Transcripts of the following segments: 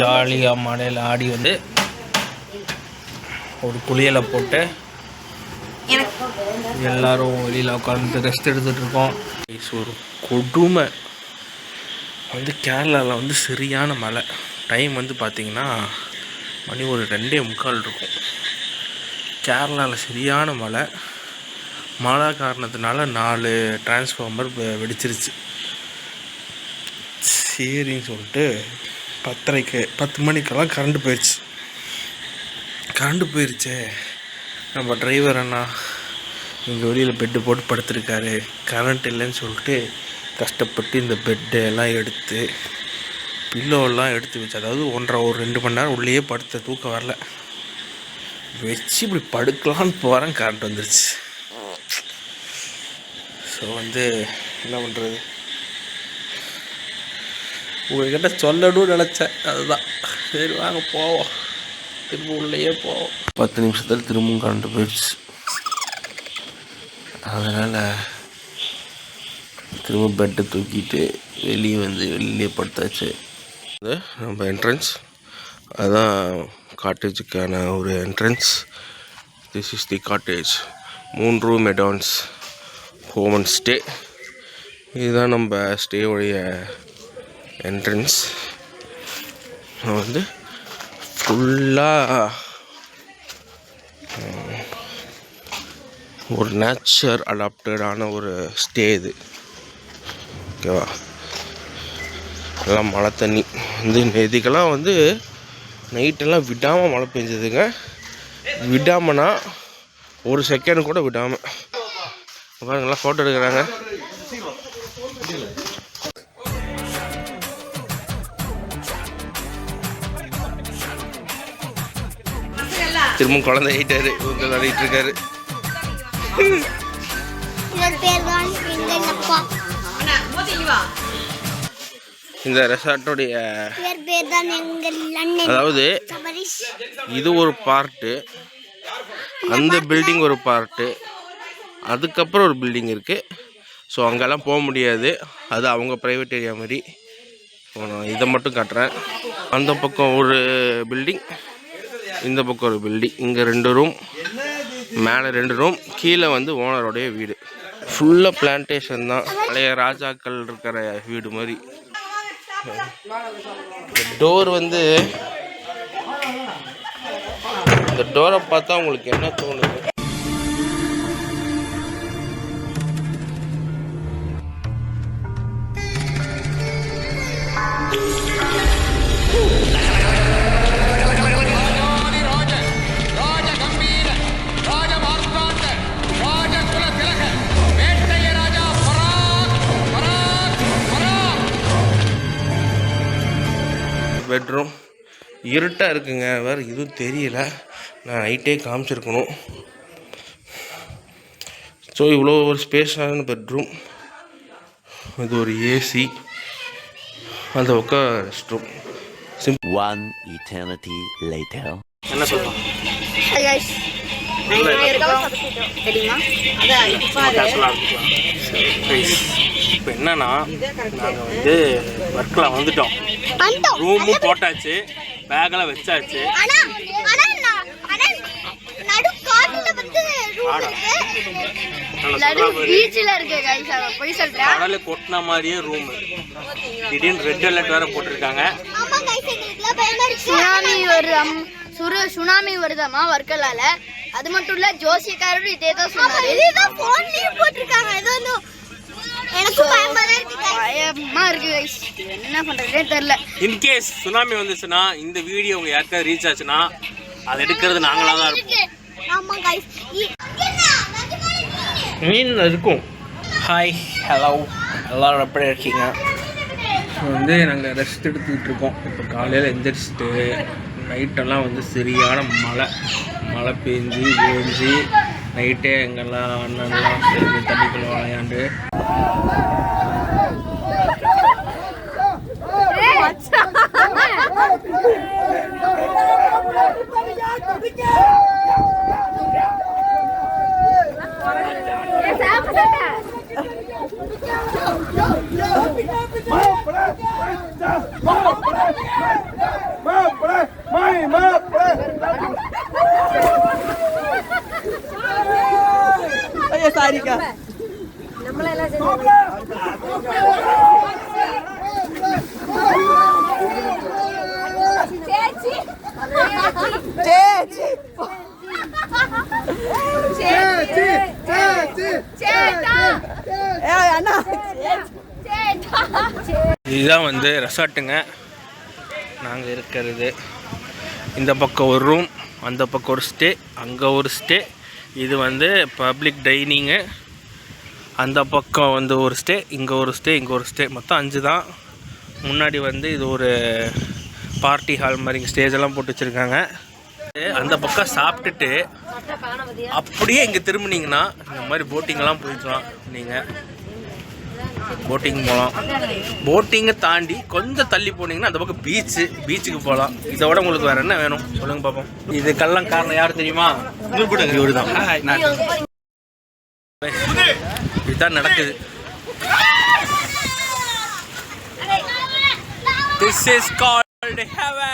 ஜாலியாக மழையில் ஆடி வந்து ஒரு குளியலை போட்டு எல்லோரும் வெளியில் உட்காந்து ரெஸ்ட் எடுத்துகிட்டு இருக்கோம். ஒரு கொடுமை வந்து கேரளாவில் வந்து சரியான மழை. டைம் வந்து பார்த்திங்கன்னா மணி ஒரு 2:45 இருக்கும். கேரளாவில் சரியான மழை காரணத்தினால 4 டிரான்ஸ்ஃபார்மர் வெடிச்சிருச்சு. சரின்னு சொல்லிட்டு 10 மணிக்கெல்லாம் கரண்ட் போயிடுச்சே. நம்ம டிரைவர் அண்ணா இங்கே வெளியில் பெட்டு போட்டு படுத்துருக்காரு, கரண்ட் இல்லைன்னு சொல்லிட்டு கஷ்டப்பட்டு இந்த பெட்டு எல்லாம் எடுத்து பில்லோவெல்லாம் எடுத்து வச்சு, அதாவது ஒரு 2 மணி நேரம் உள்ளேயே படுத்த தூக்கம் வரல வச்சு இப்படி படுக்கலான்னு போகிறேன், கரண்ட் வந்துருச்சு. ஸோ வந்து என்ன பண்ணுறது, உங்கள்கிட்ட சொல்லணும்னு நினச்சேன், அதுதான். சரி வாங்க போவோம், திரும்ப உள்ளேயே போவோம். 10 நிமிஷத்தில் திரும்பவும் கரண்ட் போயிடுச்சு. அதனால் திரும்ப பெட்டை தூக்கிட்டு வெளியே படுத்தாச்சு. நம்ம என்ட்ரன்ஸ் அதுதான் காட்டேஜுக்கான ஒரு entrance. This is the cottage. 3 room advance home and stay. இதுதான் நம்ம ஸ்டேவுடைய என்ட்ரன்ஸ். வந்து ஃபுல்லாக ஒரு நேச்சர் அடாப்டடான ஒரு ஸ்டே இது. ஓகேவா, எல்லாம் மழை தண்ணி வந்து நேதிக்கெல்லாம் வந்து நைட்டெல்லாம் விடாமல் மழை பெஞ்சதுங்க. விடாமனா ஒரு செகண்ட் கூட விடாமல். பாருங்கெல்லாம் ஃபோட்டோ எடுக்கிறாங்க. திரும்ப குழந்தை ஆகிட்டாரு, இவங்க விளையாடிட்டு இருக்காரு. இந்த ரெசார்ட்டோடைய அதாவது இது ஒரு பார்ட்டு, அந்த பில்டிங் ஒரு பார்ட்டு, அதுக்கப்புறம் ஒரு பில்டிங் இருக்குது. ஸோ அங்கெல்லாம் போக முடியாது, அது அவங்க ப்ரைவேட் ஏரியா மாதிரி. நான் இதை மட்டும் காட்டுறேன். அந்த பக்கம் ஒரு பில்டிங், இந்த பக்கம் ஒரு பில்டிங். இங்கே 2 ரூம், மேலே 2 ரூம், கீழே வந்து ஓனரோடைய வீடு. ஃபுல்லாக பிளான்டேஷன் தான், பழைய ராஜாக்கள் இருக்கிற வீடு மாதிரி. டோர் வந்து இந்த டோரை பார்த்தா உங்களுக்கு என்ன தோணுது? பெட்ரூம் இருட்டாக இருக்குங்க, வேறு எதுவும் தெரியல. நான் நைட்டே காமிச்சிருக்கணும். ஸோ இவ்வளோ ஒரு ஸ்பேஸான பெட்ரூம். இது ஒரு ஏசி, அந்த பக்கம் rest room. One eternity later. என்ன சொல்கிறோம்? இப்போ என்னன்னா, நாங்கள் வந்து ஒர்க்கில் வந்துட்டோம், ரூமும் போட்டாச்சு, பேக்கெல்லாம் வச்சாச்சு. கடலை கொட்டின மாதிரியே ரூம். திடீர்னு ரெட் அலர்ட் வேற போட்டிருக்காங்க. சுனாமி வருதாமா வர்க்கலால. அது மட்டும் இல்ல, ஜோசியக்காரரும் இதே தான் சொன்னாரு. பயமா இருக்கு கைஸ், என்ன பண்றதுனே தெரியல. இன்கேஸ் சுனாமி வந்துச்சுன்னா, இந்த வீடியோ உங்க யாருக்காவது ரீச் ஆச்சுன்னா, அதை எடுக்கிறது நாங்களாக தான் இருப்போம். மீன் இருக்கும். ஹாய், ஹலோ, எல்லோரும் எப்படி இருக்கீங்க? வந்து நாங்கள் ரெஸ்ட் எடுத்துக்கிட்டு இருக்கோம். இப்போ காலையில் எந்திரிச்சிட்டு நைட்டெல்லாம் வந்து சரியான மழை பெஞ்சு ஓஞ்சி நைட்டே எங்கெல்லாம் அண்ணன்லாம் சேர்ந்து தண்ணிக்குள்ள விளையாண்டு இதுதான் வந்து ரெசார்ட்டுங்க நாங்கள் இருக்கிறது. இந்த பக்கம் ஒரு ரூம், அந்த பக்கம் ஒரு ஸ்டே, அங்கே ஒரு ஸ்டே. இது வந்து பப்ளிக் டைனிங்கு. அந்த பக்கம் வந்து ஒரு ஸ்டே, இங்கே ஒரு ஸ்டே, இங்கே ஒரு ஸ்டே. மொத்தம் 5 தான். முன்னாடி வந்து இது ஒரு பார்ட்டி ஹால் மாதிரி ஸ்டேஜ் எல்லாம் போட்டு வச்சுருக்காங்க. அந்த பக்கம் சாப்பிட்டுட்டு அப்படியே இங்கே திரும்பினீங்கன்னா இந்த மாதிரி போட்டிங்கெல்லாம் போயிடலாம். நீங்கள் போட்டிங் போகலாம். போட்டிங்கை தாண்டி கொஞ்சம் தள்ளி போனீங்கன்னா அந்த பக்கம் பீச்சுக்கு போகலாம். இதை விட உங்களுக்கு வேறு என்ன வேணும் சொல்லுங்கள் பார்ப்போம். இதுக்கெல்லாம் காரணம் யார் தெரியுமா? இவரு தான். இதுதான் நடக்குது. This is called heaven.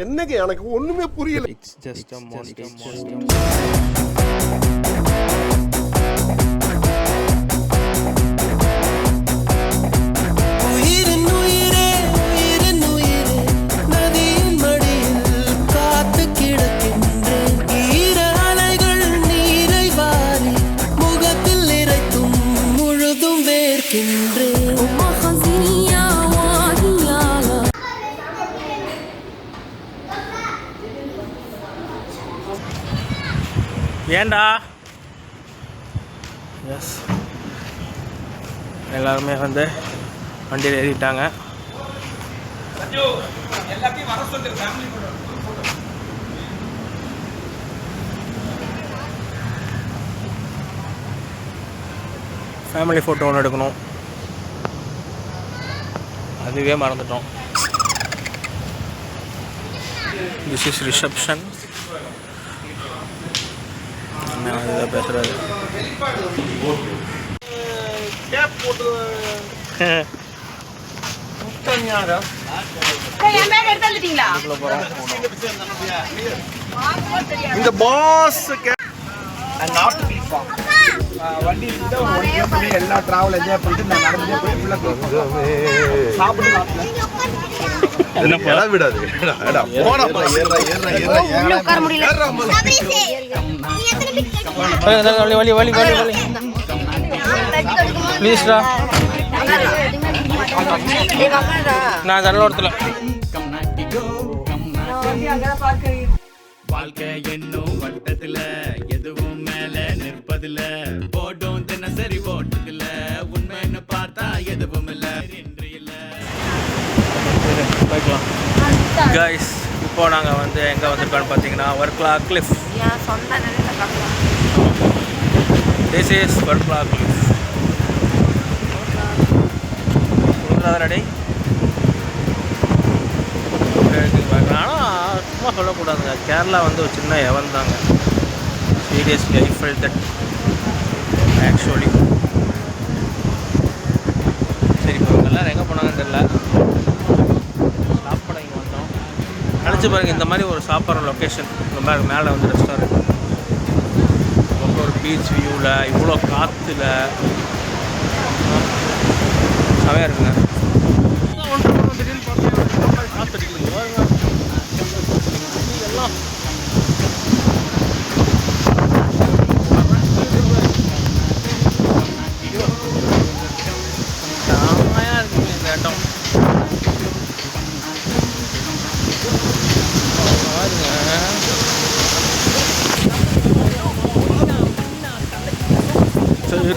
என்னங்க எனக்கு ஒண்ணுமே புரியல. It's just a monster. ஏண்டா? எஸ், எல்லாருமே வந்து வண்டியில் ஏறிட்டாங்க. ஃபேமிலி ஃபோட்டோ ஒன்று எடுக்கணும், அதுவே மறந்துட்டோம். This is reception. அதுதான் பேசுறாரு. இந்த பாஸ் வண்டி எல்லா டிராவல் என்ஜாய் பண்ணிட்டு நான் நடந்தே போய் என்ன விடாது. ப்ளீஸ்டா, நான் ஜன்னல் ஓரத்தில் வாழ்க்கை என்னும் வட்டத்துல எதுவும் மேல நிற்பதில்ல போட்டும் தினசரி போட்டதில்ல உண்மைன்னு பார்த்தா எதுவும் இல்ல என்று இல்ல. கைஸ் இப்போ நாங்கள் வந்து எங்கே வந்திருக்கோம்னு பார்த்தீங்கன்னா Varkala Cliff. This is Varkala Cliff. Ready? ஆனால் சும்மா சொல்லக்கூடாதுங்க, கேரளா வந்து ஒரு சின்ன எவன் தாங்க. Seriously I felt that actually. சரி, இப்போ இவங்க எல்லோரும் எங்கே போனாங்கன்னு தெரியல. சாப்பாடு இங்கே வந்தோம். நினச்சி பாருங்கள், இந்த மாதிரி ஒரு சாப்பிட்ற லொக்கேஷன், இந்த மாதிரி மேலே வந்து ரெஸ்டாரண்ட், ரொம்ப ஒரு பீச் வியூவில், இவ்வளோ காற்றுல செமையாக இருக்குங்க. திடீர்னு பார்த்தீங்கன்னா காற்று அடிக்குது பாருங்க. எல்லாம் செமையாக இருக்குங்க இந்த இடம்.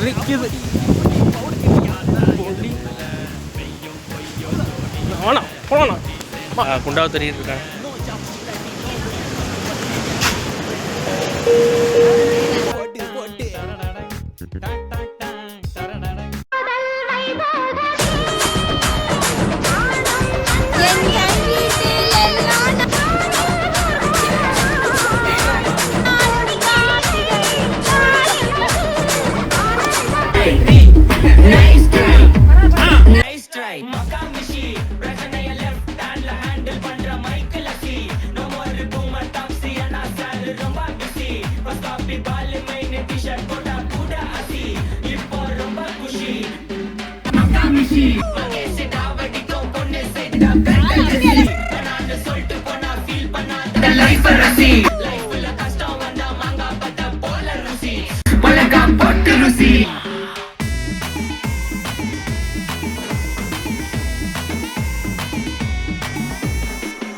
இருக்குது. வேணாம் போகலாம். குண்டாவை தெரியிட்டு இருக்கேன். Life for a